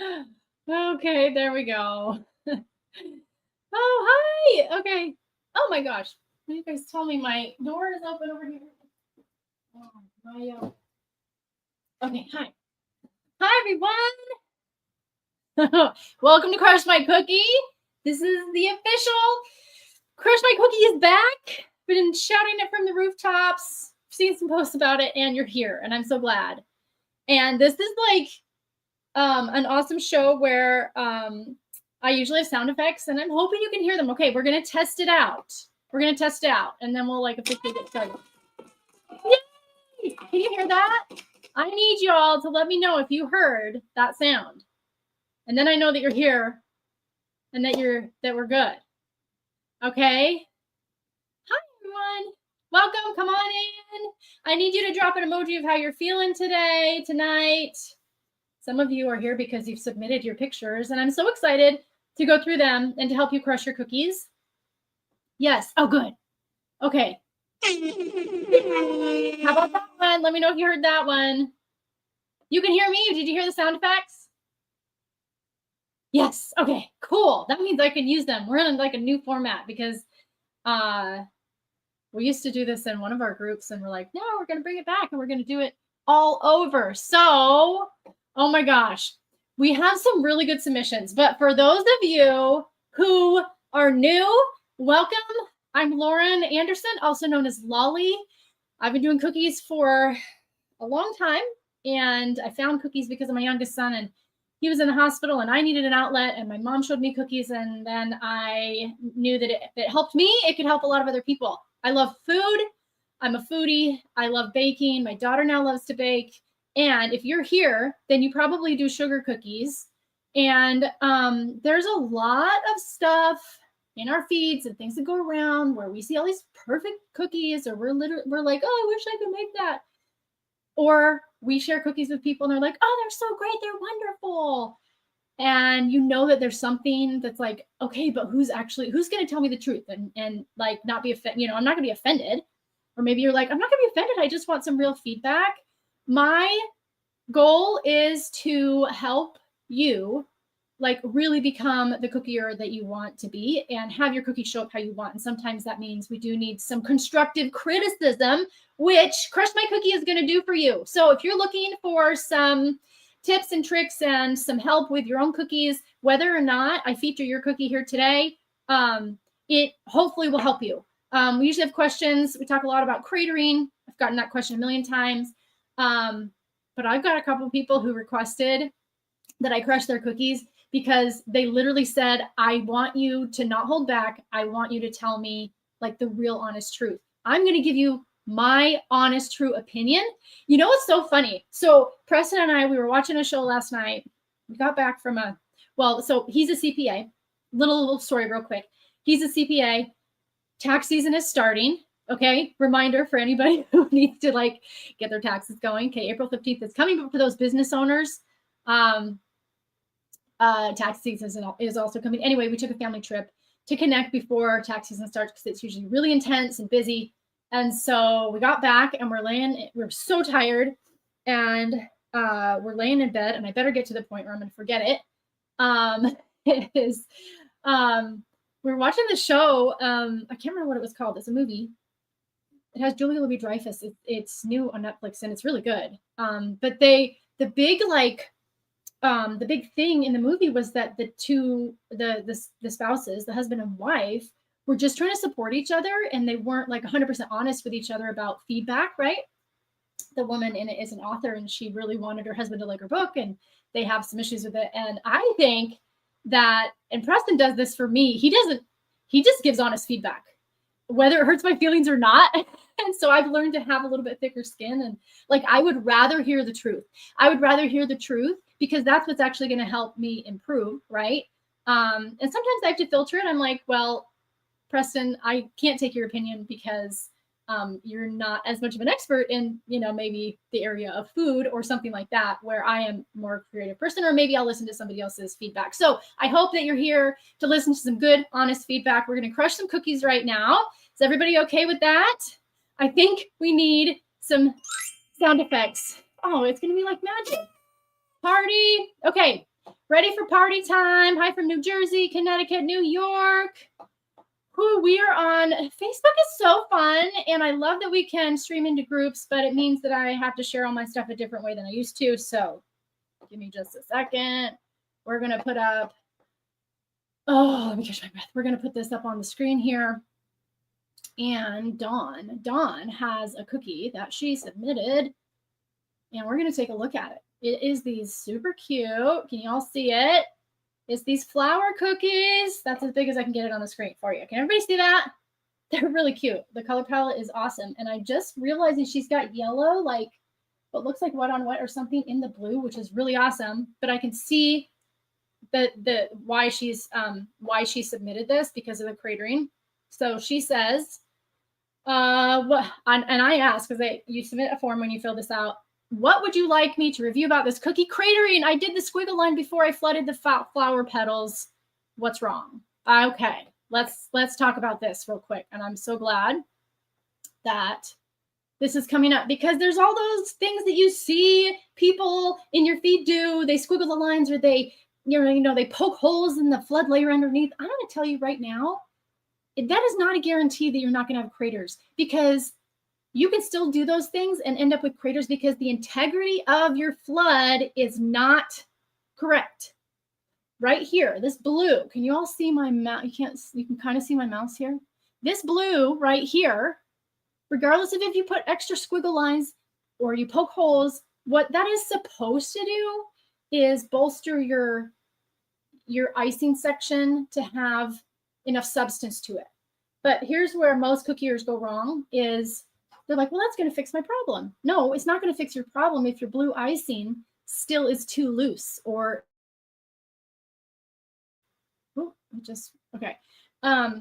Okay, there we go. Oh, hi. Okay. Oh my gosh. You guys told me my door is open over here. Oh, okay, hi. Hi, everyone. Welcome to Crush My Cookie. This is the official Crush My Cookie is back. Been shouting it from the rooftops, seen some posts about it, and you're here, and I'm so glad. And this is like an awesome show where I usually have sound effects, and I'm hoping you can hear them. Okay, we're gonna test it out. We're gonna test it out, and then we'll like officially get started. Yay! Can you hear that? I need y'all to let me know if you heard that sound, and then I know that you're here, and that we're good. Okay. Hi everyone. Welcome. Come on in. I need you to drop an emoji of how you're feeling today, tonight. Some of you are here because you've submitted your pictures, and I'm so excited to go through them and to help you crush your cookies. Yes. Oh, good. Okay. How about that one? Let me know if you heard that one. You can hear me? Did you hear the sound effects? Yes. Okay, cool. That means I can use them. We're in like a new format because we used to do this in one of our groups, and we're like, no, we're going to bring it back and we're going to do it all over. So, oh my gosh, we have some really good submissions. But for those of you who are new, welcome. I'm Lauren Anderson, also known as Lolly. I've been doing cookies for a long time, and I found cookies because of my youngest son, and he was in the hospital and I needed an outlet, and my mom showed me cookies, and then I knew that if it helped me, it could help a lot of other people. I love food. I'm a foodie. I love baking. My daughter now loves to bake. And if you're here, then you probably do sugar cookies. And there's a lot of stuff in our feeds and things that go around where we see all these perfect cookies, or we're like, oh, I wish I could make that. Or we share cookies with people and they're like, oh, they're so great, they're wonderful. And you know that there's something that's like, okay, but who's going to tell me the truth and like not be offended? I'm not going to be offended. Or maybe you're like, I'm not going to be offended. I just want some real feedback. My goal is to help you like really become the cookier that you want to be and have your cookie show up how you want. And sometimes that means we do need some constructive criticism, which Crush My Cookie is going to do for you. So if you're looking for some tips and tricks and some help with your own cookies, whether or not I feature your cookie here today, it hopefully will help you. We usually have questions. We talk a lot about cratering. I've gotten that question a million times. But I've got a couple of people who requested that I crush their cookies because they literally said, I want you to not hold back. I want you to tell me like the real honest truth. I'm going to give you my honest, true opinion. You know what's so funny? So Preston and I, we were watching a show last night. We got back from so he's a CPA. Little story real quick. He's a CPA. Tax season is starting. Okay. Reminder for anybody who needs to like get their taxes going. Okay. April 15th is coming, but for those business owners, tax season is also coming. Anyway, we took a family trip to connect before tax season starts because it's usually really intense and busy. And so we got back and we're so tired, and we're laying in bed, and I better get to the point where I'm going to forget it. We're watching the show. I can't remember what it was called. It's a movie. It has Julia Louis-Dreyfus. It's new on Netflix and it's really good. But the big thing in the movie was that the spouses, the husband and wife, were just trying to support each other, and they weren't like 100% honest with each other about feedback, right? The woman in it is an author, and she really wanted her husband to like her book, and they have some issues with it. And I think that, and Preston does this for me, he just gives honest feedback, whether it hurts my feelings or not. And so I've learned to have a little bit thicker skin, and like, I would rather hear the truth. I would rather hear the truth because that's what's actually going to help me improve. Right. And sometimes I have to filter it. I'm like, well, Preston, I can't take your opinion because you're not as much of an expert in, maybe the area of food or something like that, where I am more a creative person, or maybe I'll listen to somebody else's feedback. So I hope that you're here to listen to some good, honest feedback. We're going to crush some cookies right now. Is everybody okay with that? I think we need some sound effects. Oh, it's going to be like magic. Party. Okay. Ready for party time. Hi from New Jersey, Connecticut, New York. Whew, we are on Facebook. Is so fun, and I love that we can stream into groups, but it means that I have to share all my stuff a different way than I used to. So give me just a second. We're going to put up, oh, let me catch my breath. We're going to put this up on the screen here. And Dawn has a cookie that she submitted, and we're going to take a look at it. It is these super cute. Can you all see it? It's these flower cookies. That's as big as I can get it on the screen for you. Can everybody see that? They're really cute. The color palette is awesome. And I just realized she's got yellow, like what looks like white on white or something in the blue, which is really awesome. But I can see the why she submitted this because of the cratering. So she says, and I asked, because you submit a form when you fill this out, what would you like me to review about this cookie cratering? I did the squiggle line before I flooded the flower petals. What's wrong? Okay, let's talk about this real quick. And I'm so glad that this is coming up, because there's all those things that you see people in your feed do. They squiggle the lines, or they, they poke holes in the flood layer underneath. I'm going to tell you right now, that is not a guarantee that you're not going to have craters, because you can still do those things and end up with craters because the integrity of your flood is not correct. Right here, this blue, can you all see my mouse? You can kind of see my mouse here. This blue right here, regardless of if you put extra squiggle lines or you poke holes, what that is supposed to do is bolster your icing section to have enough substance to it. But here's where most cookiers go wrong is they're like, well, that's going to fix my problem. No, it's not going to fix your problem if your blue icing still is too loose or, okay. Oh,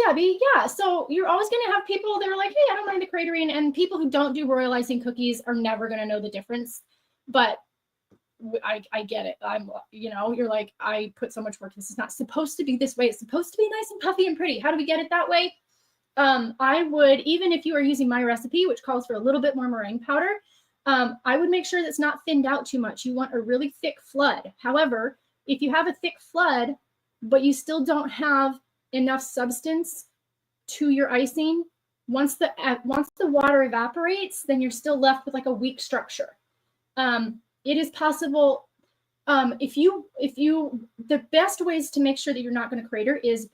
Debbie, yeah. So you're always going to have people that are like, hey, I don't mind the cratering. And people who don't do royal icing cookies are never going to know the difference. But I get it. You're like, I put so much work. This is not supposed to be this way. It's supposed to be nice and puffy and pretty. How do we get it that way? I would, even if you are using my recipe, which calls for a little bit more meringue powder, I would make sure that's not thinned out too much. You want a really thick flood. However, if you have a thick flood, but you still don't have enough substance to your icing, once the water evaporates, then you're still left with like a weak structure. It is possible, the best ways to make sure that you're not going to crater is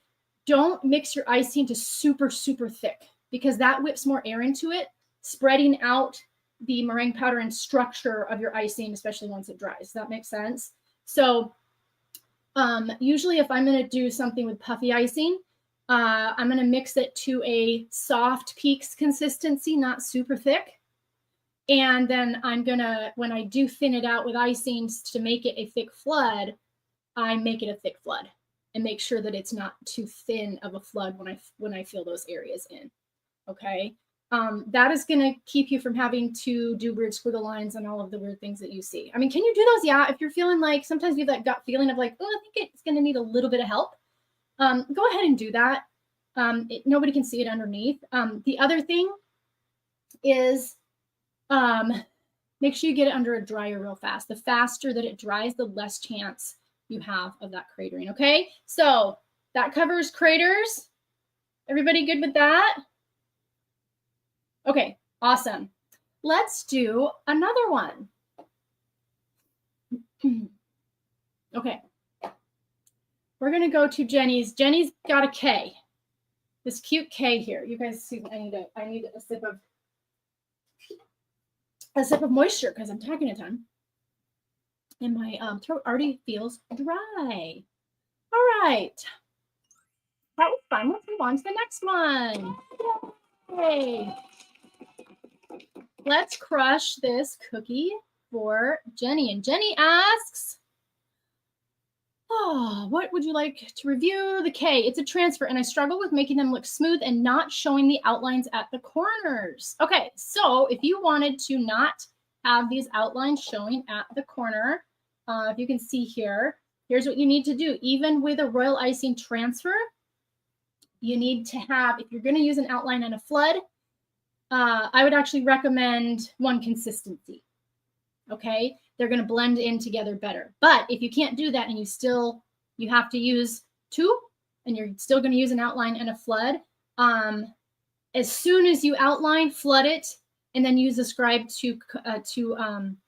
don't mix your icing to super, super thick, because that whips more air into it, spreading out the meringue powder and structure of your icing, especially once it dries. Does that make sense? So usually if I'm going to do something with puffy icing, I'm going to mix it to a soft peaks consistency, not super thick. And then I'm going to, when I do thin it out with icings to make it a thick flood, I make it a thick flood and make sure that it's not too thin of a flood when I fill those areas in. Okay. That is going to keep you from having to do weird squiggle lines and all of the weird things that you see. I mean, can you do those? Yeah. If you're feeling like, sometimes you have that gut feeling of like, oh, I think it's going to need a little bit of help. Go ahead and do that. Nobody can see it underneath. The other thing is, make sure you get it under a dryer real fast. The faster that it dries, the less chance you have of that cratering. Okay. So that covers craters. Everybody good with that? Okay, awesome. Let's do another one. Okay. We're going to go to Jenny's. Jenny's got a K. This cute K here. You guys see, I need a sip of moisture because I'm talking a ton. And my throat already feels dry. All right. That was fun. Let's move on to the next one. Yay. Let's crush this cookie for Jenny. And Jenny asks, oh, what would you like to review? The K, it's a transfer, and I struggle with making them look smooth and not showing the outlines at the corners. Okay, so if you wanted to not have these outlines showing at the corner, if you can see here, here's what you need to do. Even with a royal icing transfer, you need to have, if you're going to use an outline and a flood, I would actually recommend one consistency. Okay, they're going to blend in together better. But if you can't do that and you have to use two and you're still going to use an outline and a flood, as soon as you outline, flood it, and then use the scribe to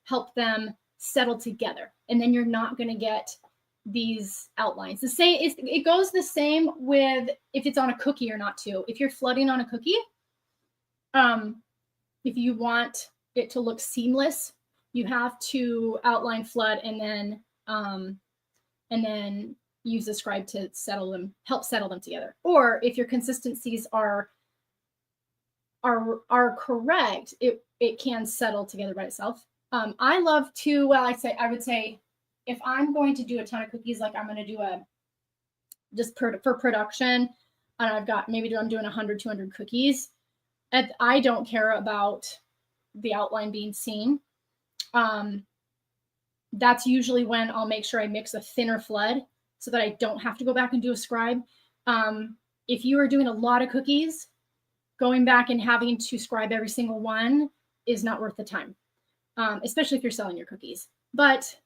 help them settle together. And then you're not going to get these outlines. The same, it goes the same with if it's on a cookie or not too. If you're flooding on a cookie, if you want it to look seamless, you have to outline, flood, and then use the scribe to help settle them together. Or if your consistencies are correct, it can settle together by itself. I love to, I would say if I'm going to do a ton of cookies, like I'm going to do for production, and I'm doing 100, 200 cookies, and I don't care about the outline being seen. That's usually when I'll make sure I mix a thinner flood so that I don't have to go back and do a scribe. If you are doing a lot of cookies, going back and having to scribe every single one is not worth the time, especially if you're selling your cookies. But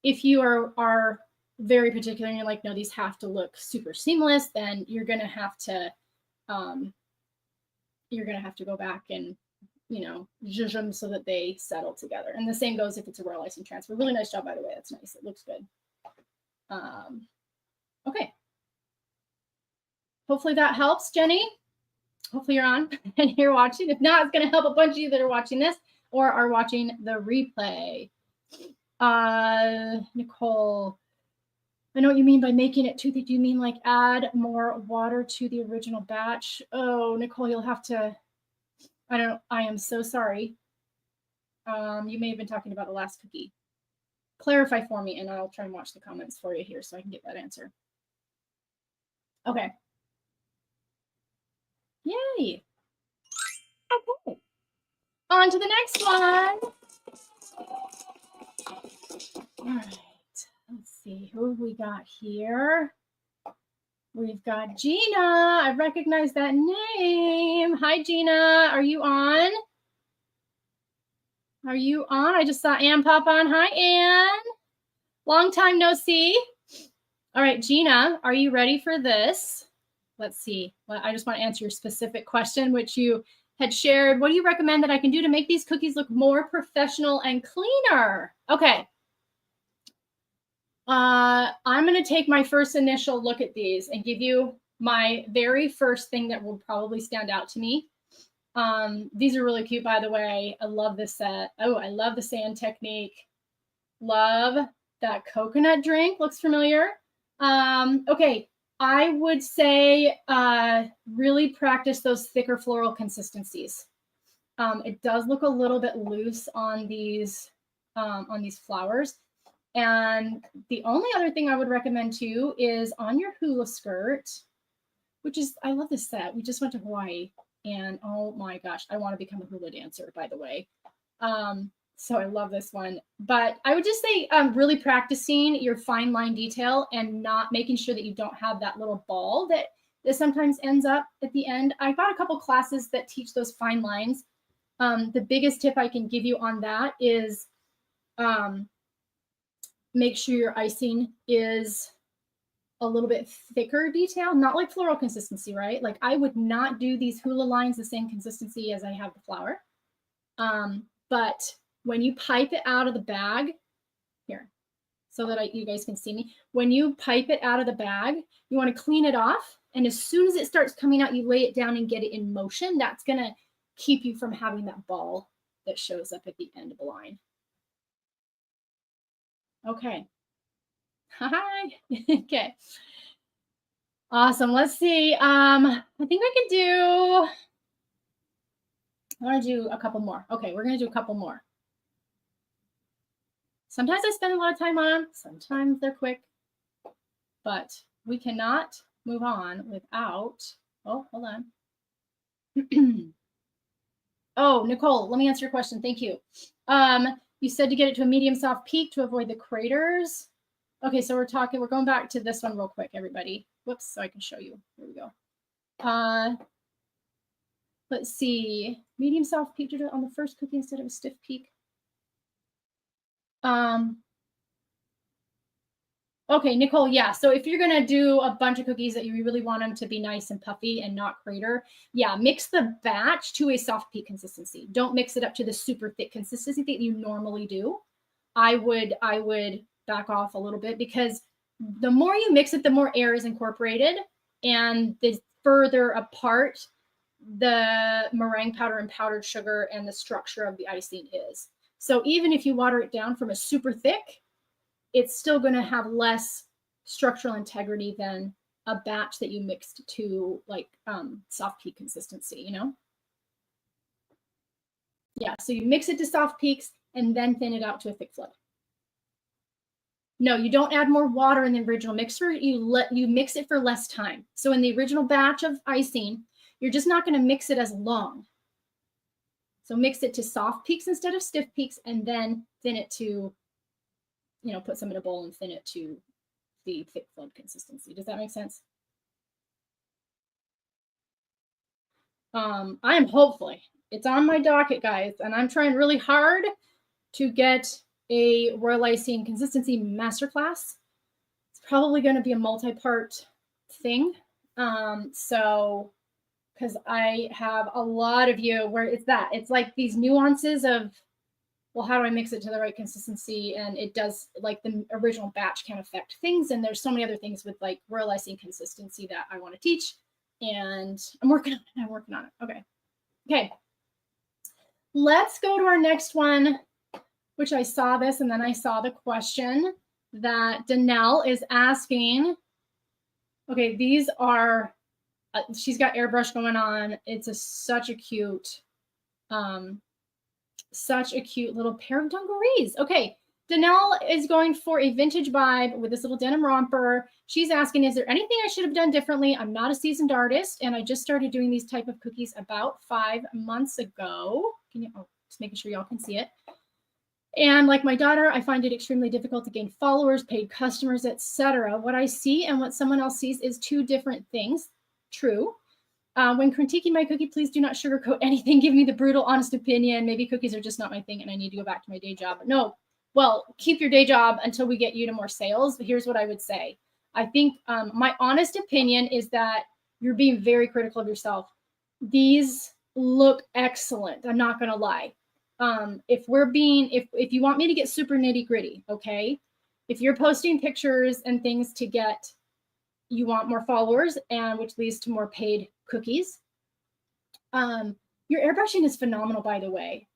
if you are very particular and you're like, no, these have to look super seamless, then you're gonna have to go back and zhuzh them so that they settle together. And the same goes if it's a royal icing transfer. Really nice job, by the way. That's nice. It looks good. Okay. Hopefully that helps, Jenny. Hopefully you're on and you're watching. If not, it's going to help a bunch of you that are watching this or are watching the replay. Nicole, I know what you mean by making it toothy. Do you mean like add more water to the original batch? Oh, Nicole, you'll have to, I am so sorry. You may have been talking about the last cookie. Clarify for me and I'll try and watch the comments for you here so I can get that answer. Okay. Yay. Okay. On to the next one. All right. Let's see who we got here. We've got Gina. I recognize that name. Hi, Gina. Are you on? Are you on? I just saw Ann pop on. Hi, Ann. Long time no see. All right, Gina, are you ready for this? Let's see. Well, I just want to answer your specific question, which you had shared. What do you recommend that I can do to make these cookies look more professional and cleaner? Okay. I'm going to take my first initial look at these and give you my very first thing that will probably stand out to me. These are really cute, by the way. I love this set. Oh, I love the sand technique. Love that coconut drink. Looks familiar. Okay. I would say really practice those thicker floral consistencies. It does look a little bit loose on these flowers. And the only other thing I would recommend too is on your hula skirt, which is, I love this set. We just went to Hawaii and oh my gosh, I want to become a hula dancer, by the way. So I love this one, but I would just say really practicing your fine line detail and not making sure that you don't have that little ball that sometimes ends up at the end. I've got a couple classes that teach those fine lines. The biggest tip I can give you on that is make sure your icing is a little bit thicker detail, not like floral consistency, right? Like I would not do these hula lines the same consistency as I have the flower. But when you pipe it out of the bag, here, so that you guys can see me, when you pipe it out of the bag, you want to clean it off. And as soon as it starts coming out, you lay it down and get it in motion. That's going to keep you from having that ball that shows up at the end of the line. Okay. Hi. Okay. Awesome. Let's see. I think I want to do a couple more. Okay, we're going to do a couple more. Sometimes I spend a lot of time on them. Sometimes they're quick. But we cannot move on without, oh, hold on. Oh, Nicole, let me answer your question. Thank you. You said to get it to a medium soft peak to avoid the craters. Okay, so we're going back to this one real quick, everybody. Whoops, so I can show you. Here we go. Let's see. Medium soft peak on the first cookie instead of a stiff peak. Okay, Nicole, yeah. So if you're gonna do a bunch of cookies that you really want them to be nice and puffy and not crater, yeah, mix the batch to a soft peak consistency. Don't mix it up to the super thick consistency that you normally do. I would back off a little bit, because the more you mix it, the more air is incorporated, and the further apart the meringue powder and powdered sugar and the structure of the icing is. So even if you water it down from a super thick, it's still going to have less structural integrity than a batch that you mixed to like soft peak consistency, you know? Yeah, so you mix it to soft peaks and then thin it out to a thick flood. No, you don't add more water in the original mixer. You mix it for less time. So in the original batch of icing, you're just not going to mix it as long. So mix it to soft peaks instead of stiff peaks, and then thin it to, you know, put some in a bowl and thin it to the thick flood consistency. Does that make sense? I am hopefully, it's on my docket, guys, and I'm trying really hard to get a royal icing consistency masterclass. It's probably going to be a multi-part thing. So, because I have a lot of you where it's like these nuances of, well, how do I mix it to the right consistency? And it does, like, the original batch can affect things. And there's so many other things with like royal icing consistency that I want to teach. And I'm working on it. Okay. Okay. Let's go to our next one, which I saw this, and then I saw the question that Danelle is asking. Okay, these are, she's got airbrush going on. It's such a cute little pair of dungarees. Okay, Danelle is going for a vintage vibe with this little denim romper. She's asking, is there anything I should have done differently? I'm not a seasoned artist, and I just started doing these type of cookies about 5 months ago. Can you, just making sure y'all can see it. And like my daughter, I find it extremely difficult to gain followers, paid customers, etc. What I see and what someone else sees is two different things. True. When critiquing my cookie, please do not sugarcoat anything. Give me the brutal, honest opinion. Maybe cookies are just not my thing and I need to go back to my day job. No, well, keep your day job until we get you to more sales. But here's what I would say. I think my honest opinion is that you're being very critical of yourself. These look excellent. I'm not going to lie. If you want me to get super nitty gritty, okay, if you're posting pictures and things to get, you want more followers, and which leads to more paid cookies. Your airbrushing is phenomenal, by the way.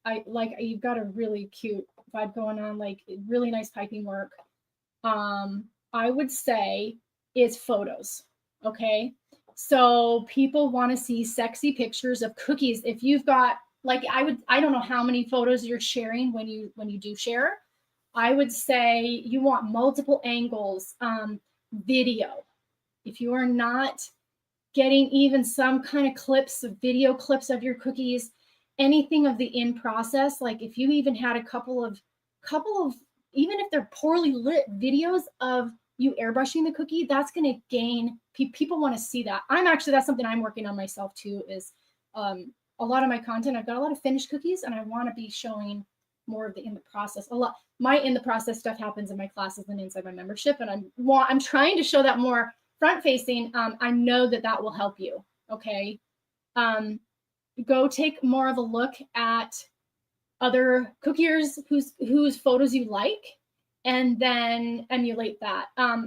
You've got a really cute vibe going on, like really nice piping work. I would say is photos. Okay. So people want to see sexy pictures of cookies. If you've got, like, I don't know how many photos you're sharing when you do share. I would say you want multiple angles, video. If you are not getting even some kind of video clips of your cookies, anything of the in process, like if you even had a couple of, even if they're poorly lit videos of you airbrushing the cookie, that's going to gain, people want to see that. That's something I'm working on myself too, is a lot of my content, I've got a lot of finished cookies and I want to be showing more of the in the process. My in the process stuff happens in my classes and inside my membership, and I'm trying to show that more front facing. I know that will help you. Okay. Go take more of a look at other cookiers whose photos you like, and then emulate that.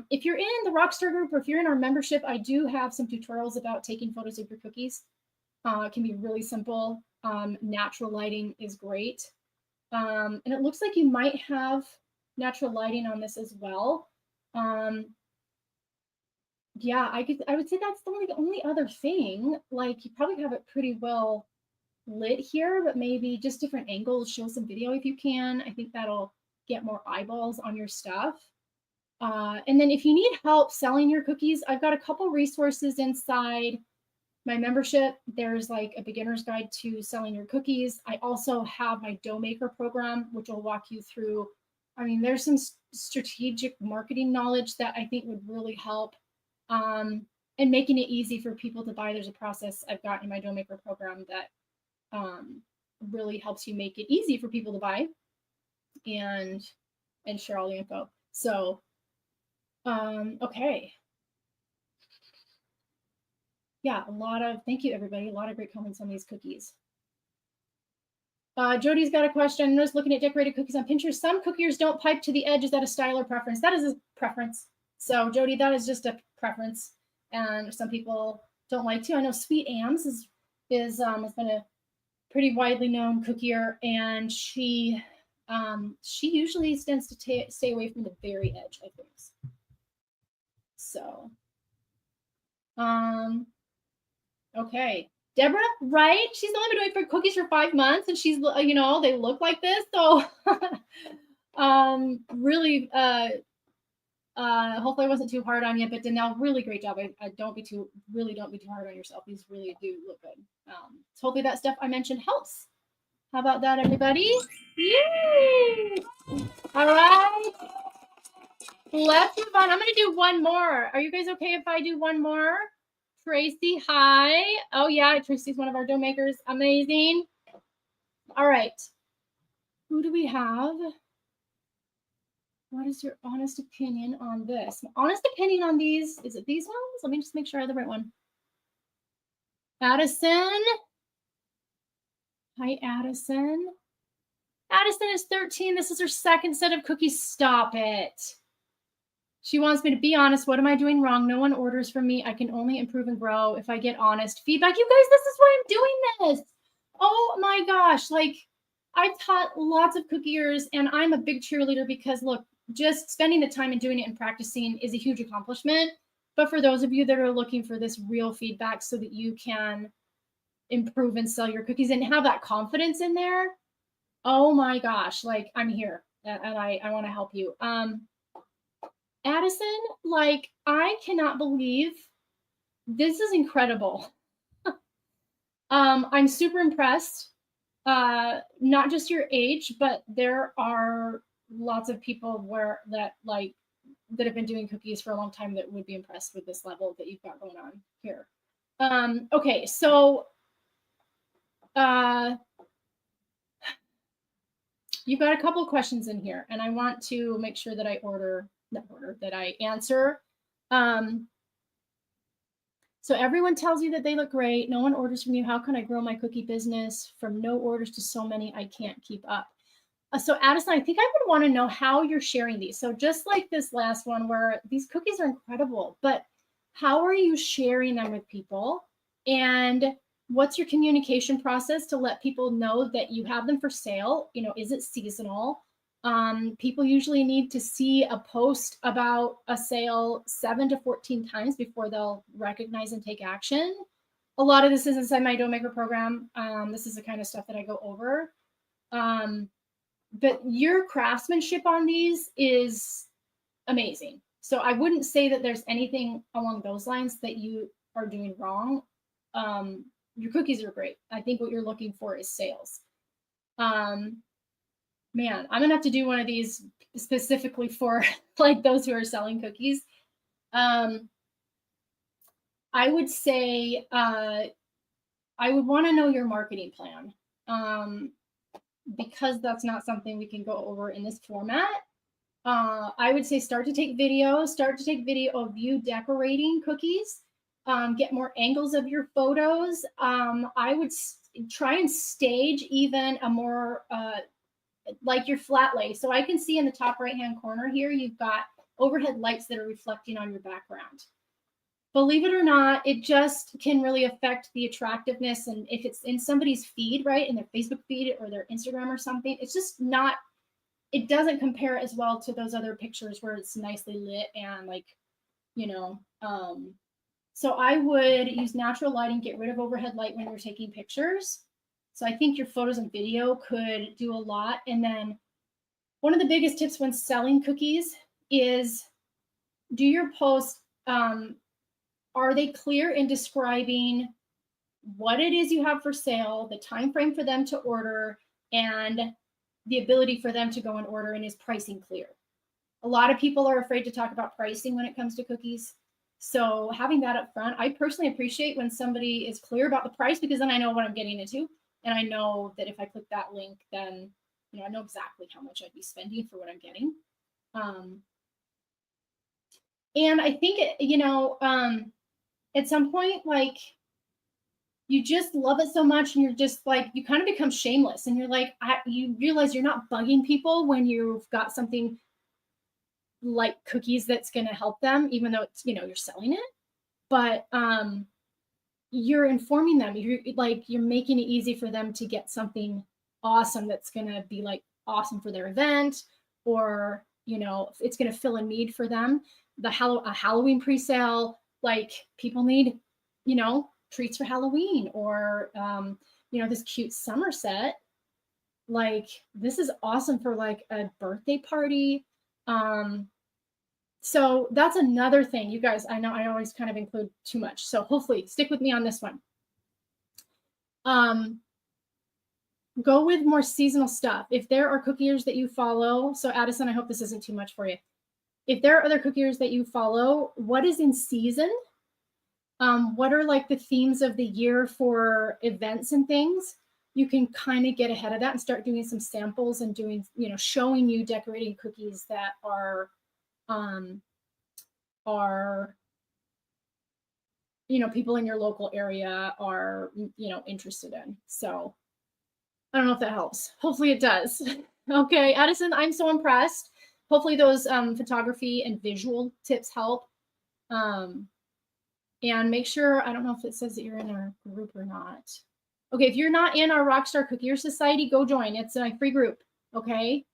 If you're in the Rockstar group, or if you're in our membership, I do have some tutorials about taking photos of your cookies. It can be really simple. Natural lighting is great. And it looks like you might have natural lighting on this as well. Yeah, I would say that's the only other thing. Like, you probably have it pretty well lit here, but maybe just different angles, show some video if you can. I think that'll get more eyeballs on your stuff. And then if you need help selling your cookies, I've got a couple resources inside my membership. There's like a beginner's guide to selling your cookies. I also have my dough maker program, which will walk you through. I mean, there's some strategic marketing knowledge that I think would really help. And making it easy for people to buy. There's a process I've got in my dough maker program that really helps you make it easy for people to buy. And and share all the info. So, okay. Yeah, thank you everybody. A lot of great comments on these cookies. Jody's got a question. I'm just looking at decorated cookies on Pinterest. Some cookiers don't pipe to the edge. Is that a style or preference? That is a preference. So Jody, that is just a preference. And some people don't like to. I know Sweet Ams has been a pretty widely known cookier, and she usually tends to stay away from the very edge of things. So, okay. Deborah, right? She's only been doing for cookies for 5 months, and she's, you know, they look like this. So, really, hopefully I wasn't too hard on you, but Danelle, really great job. Don't be too hard on yourself. These really do look good. So hopefully that stuff I mentioned helps. How about that, everybody? Yay! All right. Let's move on. I'm going to do one more. Are you guys okay if I do one more? Tracy, hi. Oh, yeah. Tracy's one of our dough makers. Amazing. All right. Who do we have? What is your honest opinion on this? My honest opinion on these, is it these ones? Let me just make sure I have the right one. Addison. Hi, Addison. Addison is 13. This is her second set of cookies. Stop it. She wants me to be honest. What am I doing wrong? No one orders from me. I can only improve and grow if I get honest feedback. You guys, this is why I'm doing this. Oh my gosh. Like, I've taught lots of cookiers, and I'm a big cheerleader because, look, just spending the time and doing it and practicing is a huge accomplishment. But for those of you that are looking for this real feedback so that you can improve and sell your cookies and have that confidence in there, oh my gosh, like, I'm here and I want to help you. Addison, like, I cannot believe this is incredible. I'm super impressed. Not just your age, but there are lots of people that have been doing cookies for a long time that would be impressed with this level that you've got going on here. Okay, so you've got a couple of questions in here, and I want to make sure that I answer. So everyone tells you that they look great. No one orders from you. How can I grow my cookie business from no orders to so many I can't keep up? So Addison, I think I would want to know how you're sharing these. So just like this last one where these cookies are incredible, but how are you sharing them with people? And what's your communication process to let people know that you have them for sale? You know, is it seasonal? People usually need to see a post about a sale 7 to 14 times before they'll recognize and take action. A lot of this is inside my dough maker program. This is the kind of stuff that I go over. But your craftsmanship on these is amazing. So I wouldn't say that there's anything along those lines that you are doing wrong. Your cookies are great. I think what you're looking for is sales. Man, I'm gonna have to do one of these specifically for like those who are selling cookies. I would say I would want to know your marketing plan, because that's not something we can go over in this format. I would say start to take video of you decorating cookies. Get more angles of your photos. I would try and stage even a more like your flat lay. So I can see in the top right hand corner here, you've got overhead lights that are reflecting on your background. Believe it or not, it just can really affect the attractiveness. And if it's in somebody's feed, right, in their Facebook feed or their Instagram or something, it's just not, it doesn't compare as well to those other pictures where it's nicely lit and like, you know, so I would use natural lighting, get rid of overhead light when you're taking pictures. So I think your photos and video could do a lot. And then one of the biggest tips when selling cookies is do your post. Are they clear in describing what it is you have for sale, the time frame for them to order, and the ability for them to go and order, and is pricing clear? A lot of people are afraid to talk about pricing when it comes to cookies. So having that up front, I personally appreciate when somebody is clear about the price, because then I know what I'm getting into. And I know that if I click that link, then, you know, I know exactly how much I'd be spending for what I'm getting. And I think, at some point, like, you just love it so much and you're just like, you kind of become shameless and you're like, you realize you're not bugging people when you've got something like cookies that's going to help them, even though it's, you're selling it, but you're informing them. You're making it easy for them to get something awesome that's going to be like awesome for their event, or it's going to fill a need for them. A Halloween pre-sale, like people need treats for Halloween, or this cute summer set. Like, this is awesome for like a birthday party. So that's another thing, you guys. I know I always kind of include too much, so hopefully stick with me on this one. Go with more seasonal stuff. If there are cookiers that you follow, so Addison, I hope this isn't too much for you. If there are other cookiers that you follow, what is in season? What are like the themes of the year for events and things? You can kind of get ahead of that and start doing some samples and doing, showing you decorating cookies that are people in your local area are, interested in. So I don't know if that helps. Hopefully it does. Okay, Addison, I'm so impressed. Hopefully those photography and visual tips help. And make sure, I don't know if it says that you're in our group or not. Okay, if you're not in our Rockstar Cookier Society, go join. It's a free group, okay?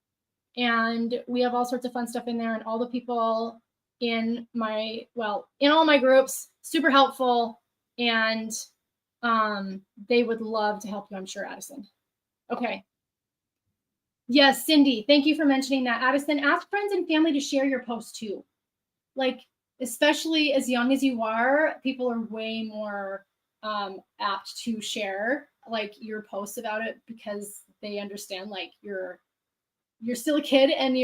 And we have all sorts of fun stuff in there, and all the people in all my groups, super helpful, and they would love to help you, I'm sure, Addison. Okay. Yes, Cindy, thank you for mentioning that. Addison, ask friends and family to share your post too. Like, especially as young as you are, people are way more apt to share like your posts about it, because they understand like you're still a kid, and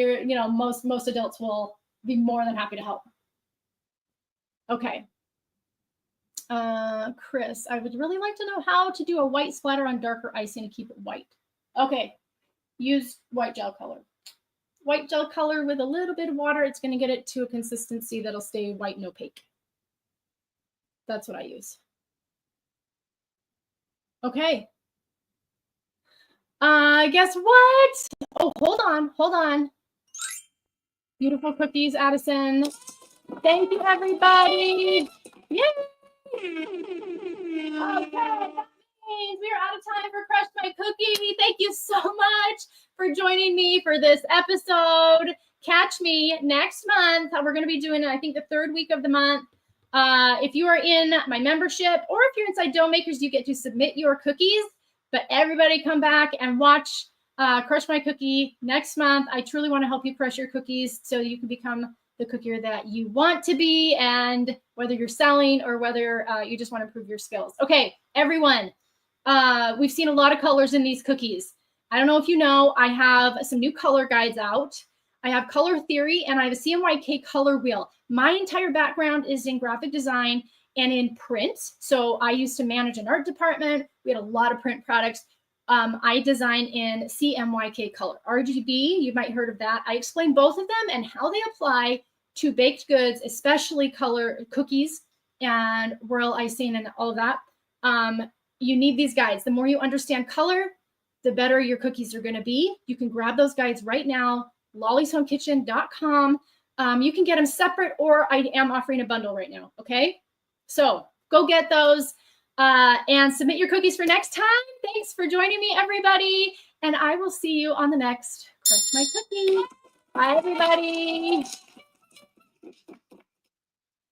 most adults will be more than happy to help. Okay. Chris, I would really like to know how to do a white splatter on darker icing to keep it white. Okay, use white gel color. White gel color with a little bit of water, it's going to get it to a consistency that'll stay white and opaque. That's what I use. Okay. Guess what? Oh, hold on. Beautiful cookies, Addison. Thank you, everybody. Yay! Okay, that means we are out of time for Crush My Cookie. Thank you so much for joining me for this episode. Catch me next month. We're going to be doing, I think, the third week of the month. If you are in my membership, or if you're inside Dough Makers, you get to submit your cookies. But everybody come back and watch Crush My Cookie next month. I truly want to help you crush your cookies so you can become the cookier that you want to be, and whether you're selling or whether you just want to improve your skills. Okay, everyone, we've seen a lot of colors in these cookies. I don't know if you know, I have some new color guides out. I have color theory, and I have a CMYK color wheel. My entire background is in graphic design and in print. So I used to manage an art department. We had a lot of print products. I design in CMYK color. RGB, you might have heard of that. I explain both of them and how they apply to baked goods, especially color cookies and royal icing and all of that. You need these guides. The more you understand color, the better your cookies are going to be. You can grab those guides right now, lollishomekitchen.com. You can get them separate, or I am offering a bundle right now. Okay, so go get those and submit your cookies for next time. Thanks for joining me, everybody, and I will see you on the next Crush My Cookie. Bye, everybody.